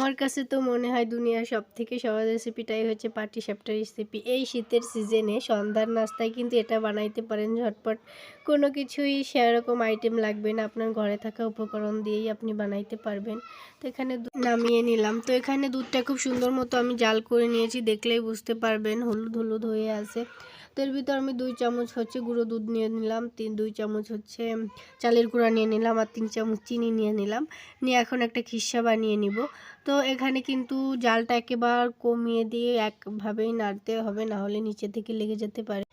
আমার কাছে তো মনে হয় দুনিয়ার সবথেকে সহজ রেসিপিটাই হচ্ছে পাটিসাপটা রেসিপি। এই শীতের সিজনে সন্ধ্যার নাস্তায় কিন্তু এটা বানাইতে পারেন ঝটপট। কোনো কিছুই সেরকম আইটেম লাগবে না, আপনার ঘরে থাকা উপকরণ দিয়েই আপনি বানাইতে পারবেন। তো এখানে নামিয়ে নিলাম। তো এখানে দুধটা খুব সুন্দর মতো আমি জাল করে নিয়েছি, দেখলেই বুঝতে পারবেন হলুদ হলুদ হয়ে আছে। তো এর ভিতর আমি 2 চামচ হচ্ছে গুঁড়ো দুধ নিয়ে নিলাম, 2 চামচ হচ্ছে চালের গুঁড়া নিয়ে নিলাম, আর 3 চামচ চিনি নিয়ে নিলাম। নিয়ে এখন একটা খিসা বানিয়ে নিব। তো এখানে কিন্তু জালটা একেবারে কমিয়ে দিয়ে একভাবেই নাড়তে হবে, না হলে নিচে থেকে লেগে যেতে পারে।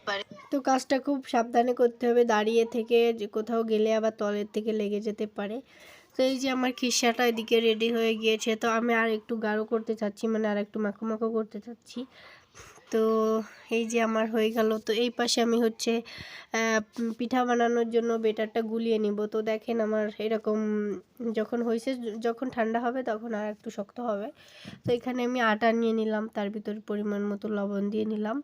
তো কাজটা খুব সাবধানে করতে হবে, দাঁড়িয়ে থেকে যে কোথাও গেলে আবার তলের থেকে লেগে যেতে পারে। তো এই যে আমার খিসাটা এদিকে রেডি হয়ে গিয়েছে। তো আমি আর একটু গাঢ় করতে চাচ্ছি, মানে আর একটু মাখো মাখো করতে চাচ্ছি। তো এই যে আমার হয়ে গেল। তো এই পাশে আমি হচ্ছে পিঠা বানানোর জন্য বেটারটা গুলিয়ে নিব। তো দেখেন আমার এরকম যখন হয়েছে, যখন ঠান্ডা হবে তখন আর একটু শক্ত হবে। তো এখানে আমি আটা নিয়ে নিলাম, তার ভিতরে পরিমাণ মতো লবণ দিয়ে নিলাম।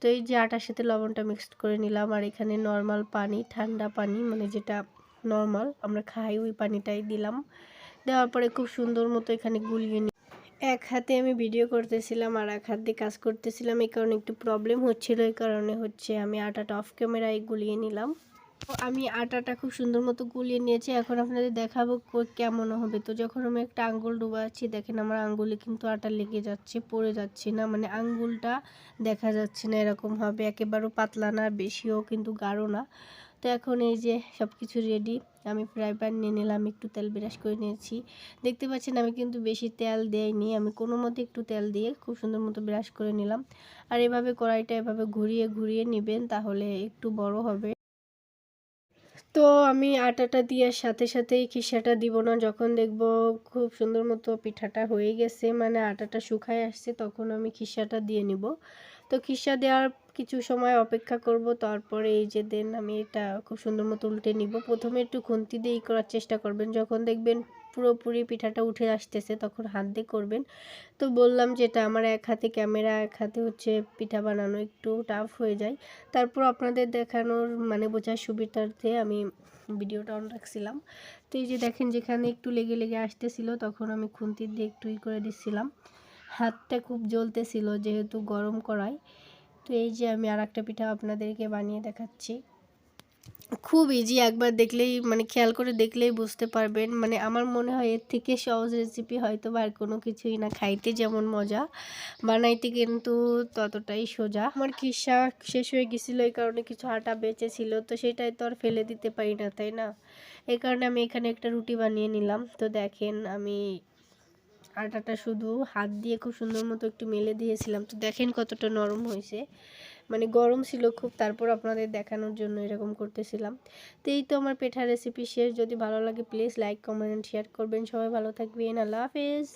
তো এই যে আটার সাথে লবণটা মিক্সড করে নিলাম, আর এখানে নর্মাল পানি, ঠান্ডা পানি, মানে যেটা নর্মাল আমরা খাই ওই পানিটাই দিলাম। দেওয়ার পরে খুব সুন্দর মতো এখানে গুলিয়ে এক হাতে আমি ভিডিও করতেছিলাম আর এক হাত দিয়ে কাজ করতেছিলাম, এই কারণে একটু প্রবলেম হচ্ছিল। এই কারণে হচ্ছে আমি আটাটা অফ ক্যামেরায় গুলিয়ে নিলাম। তো আমি আটাটা খুব সুন্দর মতো গুলিয়ে নিয়েছি, এখন আপনাদের দেখাবো কেমন হবে। তো যখন আমি একটা আঙ্গুল ডুবাচ্ছি, দেখেন আমার আঙ্গুলে কিন্তু আটা লেগে যাচ্ছে, পড়ে যাচ্ছে না, মানে আঙ্গুলটা দেখা যাচ্ছে না, এরকম হবে। একেবারেও পাতলা না, বেশিও কিন্তু গাঢ় না। তো এখন এই যে সব কিছু রেডি। আমি ফ্রাই প্যান নিয়ে নিলাম, একটু তেল ব্রাশ করে নিয়েছি। দেখতে পাচ্ছেন আমি কিন্তু বেশি তেল দেইনি, আমি কোনো মতে একটু তেল দিয়ে খুব সুন্দর মতো ব্রাশ করে নিলাম। আর এভাবে কড়াইটা এভাবে ঘুরিয়ে ঘুরিয়ে নেবেন, তাহলে একটু বড় হবে। তো আমি আটাটা দেওয়ার সাথে সাথেই খিসাটা দিব না, যখন দেখব খুব সুন্দর মতো পিঠাটা হয়ে গেছে, মানে আটাটা শুকায় আসছে, তখন আমি খিসাটা দিয়ে নিব। তো খিসা দেওয়ার কিছু সময় অপেক্ষা করব, তারপরে এই যে দেন আমি এটা খুব সুন্দর মতো উল্টে নিব। প্রথমে একটু খুন্তি দিয়েই করার চেষ্টা করবেন, যখন দেখবেন পুরোপুরি পিঠাটা উঠে আসতেছে তখন হাত দিয়ে করবেন। তো বললাম যেটা আমার এক হাতে ক্যামেরা, এক হাতে হচ্ছে পিঠা বানানো একটু টাফ হয়ে যায়। তারপর আপনাদের দেখানোর মানে বোঝার সুবিধার্থে আমি ভিডিওটা অন রাখছিলাম। তো এই যে দেখেন যেখানে একটু লেগে লেগে আসতেছিল, তখন আমি খুন্তি দিয়ে একটু করে দিচ্ছিলাম। হাতটা খুব জ্বলতেছিল যেহেতু গরম কড়াই। তো এই যে আমি আর একটা পিঠা আপনাদেরকে বানিয়ে দেখাচ্ছি। খুব ইজি, একবার দেখলেই মানে খেয়াল করে দেখলেই বুঝতে পারবেন। মানে আমার মনে হয় এর থেকে সহজ রেসিপি হয়তো বা আর কোনো কিছুই না। খাইতে যেমন মজা, বানাইতে কিন্তু ততটাই সোজা। আমার খিসা শেষ হয়ে গেছিলো, এই কারণে কিছু আটা বেঁচে ছিল, তো সেটাই তো আর ফেলে দিতে পারি না, তাই না? এই কারণে আমি এখানে একটা রুটি বানিয়ে নিলাম। তো দেখেন আমি আটাটা শুধু হাত দিয়ে খুব সুন্দর মতো একটু মেলে দিয়েছিলাম, তো দেখেন কতটা নরম হয়েছে। মানে গরম ছিল খুব, তারপর আপনাদের দেখানোর জন্য এরকম করতেছিলাম। তো এই তো আমার পিঠা রেসিপি শেষ। যদি ভালো লাগে প্লিজ লাইক কমেন্ট শেয়ার করবেন। সবাই ভালো থাকবেন, আল্লাহ হাফেজ।